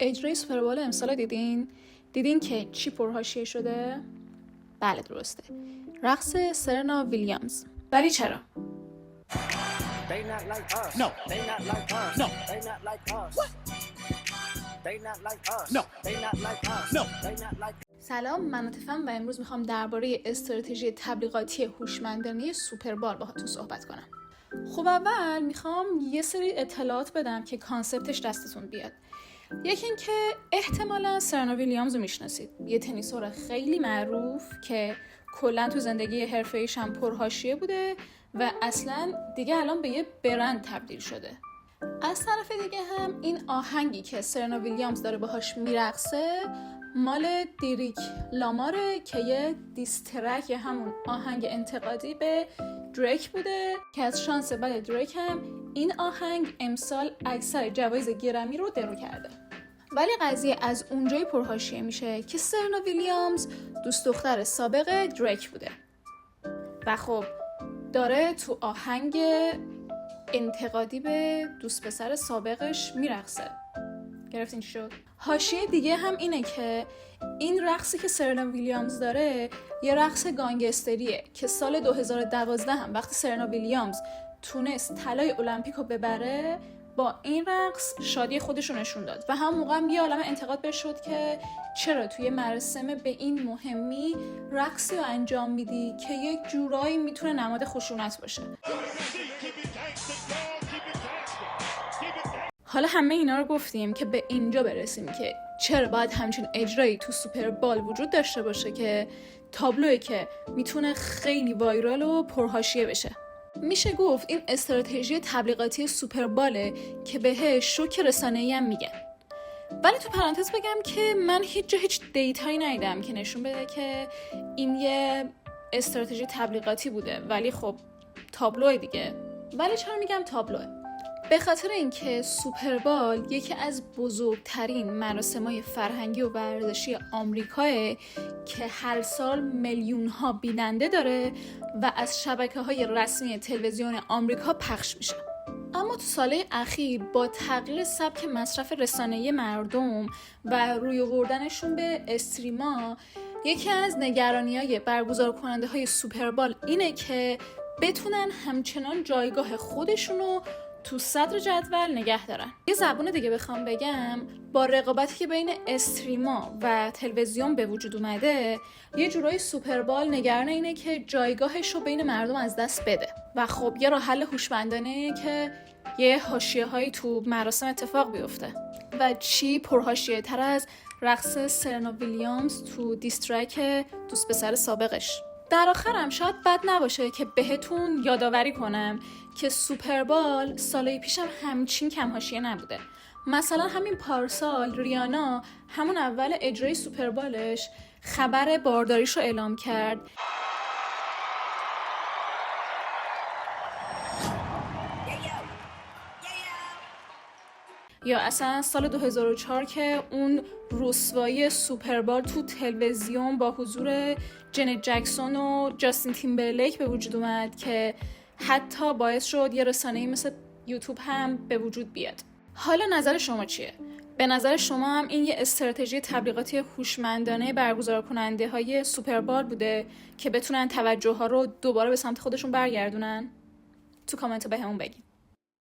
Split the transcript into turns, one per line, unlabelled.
اجرای سوپربال امسال دیدین که چی پرحاشیه شده؟ بله درسته، رقص سرنا ویلیامز. ولی چرا؟ سلام، من عاطفه‌ام و امروز میخوام درباره استراتژی تبلیغاتی هوشمندانه سوپربال باهاتون صحبت کنم. خب اول میخوام یه سری اطلاعات بدم که کانسپتش دستتون بیاد. یکی این که احتمالاً سرنا ویلیامز رو میشناسید، یه تنیسور خیلی معروف که کلاً تو زندگی حرفه‌ایش هم پرحاشیه بوده و اصلاً دیگه الان به یه برند تبدیل شده. از طرف دیگه هم این آهنگی که سرنا ویلیامز داره باهاش میرقصه مال دیریک لاماره که یه دیسترک یا همون آهنگ انتقادی به دریک بوده که از شانس بد دریک هم این آهنگ امسال اکثر جوایز گرمی رو درو کرده. ولی قضیه از اونجایی پرحاشیه میشه که سرنا ویلیامز دوست دختر سابق دریک بوده و خب داره تو آهنگ انتقادی به دوست پسر سابقش میرقصه. گرفتین چی شد؟ حاشیه دیگه هم اینه که این رقصی که سرنا ویلیامز داره یه رقص گانگستریه که سال 2012 هم وقتی سرنا ویلیامز تونست طلای المپیک رو ببره با این رقص شادی خودش رو نشون داد و هم موقع هم یه عالمه انتقاد بهش شد که چرا توی مراسم به این مهمی رقصی رو انجام میدی که یک جورایی میتونه نماد خشونت باشه. حالا همه اینا رو گفتیم که به اینجا برسیم که چرا باید همچین اجرایی تو سوپربال وجود داشته باشه که تابلویی که میتونه خیلی وایرال و پرحاشیه بشه. میشه گفت این استراتژی تبلیغاتی سوپرباله که بهش شوک رسانه‌ای هم میگن. ولی تو پرانتز بگم که من هیچ دیتایی ندیدم که نشون بده که این یه استراتژی تبلیغاتی بوده، ولی خب تابلوه دیگه. ولی چرا میگم تابلوه؟ به خاطر اینکه سوپربال یکی از بزرگترین مراسم‌های فرهنگی و ورزشی آمریکاه که هر سال میلیون‌ها بیننده داره و از شبکه‌های رسمی تلویزیون آمریکا پخش میشه. اما تو سالهای اخیر با تغییر سبک مصرف رسانه‌ای مردم و روی آوردنشون به استریما، یکی از نگرانی‌های برگزار کننده‌های سوپربال اینه که بتونن همچنان جایگاه خودشونو تو صدر جدول نگه دارن. یه زبون دیگه بخوام بگم، با رقابتی که بین استریما و تلویزیون به وجود اومده، یه جورایی سوپربال نگران اینه که جایگاهش رو بین مردم از دست بده و خب یه راه حل هوشمندانه که یه حاشیه‌هایی تو مراسم اتفاق بیفته. و چی پرحاشیه تر از رقص سرنا ویلیامز تو دیسترک دوست پسر سابقش. در آخرم شاید بد نباشه که بهتون یادآوری کنم که سوپربال سالهای پیشم همچین کم حاشیه نبوده. مثلا همین پارسال ریانا همون اول اجرای سوپربالش خبر بارداریش رو اعلام کرد. یا اصلا سال 2004 که اون رسوایی سوپربال تو تلویزیون با حضور جنت جکسون و جاستین تیمبرلیک به وجود اومد که حتی باعث شد یه رسانه‌ای مثل یوتیوب هم به وجود بیاد. حالا نظر شما چیه؟ به نظر شما هم این یه استراتژی تبلیغاتی هوشمندانه برگزار کننده های سوپربال بوده که بتونن توجه ها رو دوباره به سمت خودشون برگردونن؟ تو کامنت بهمون بگین.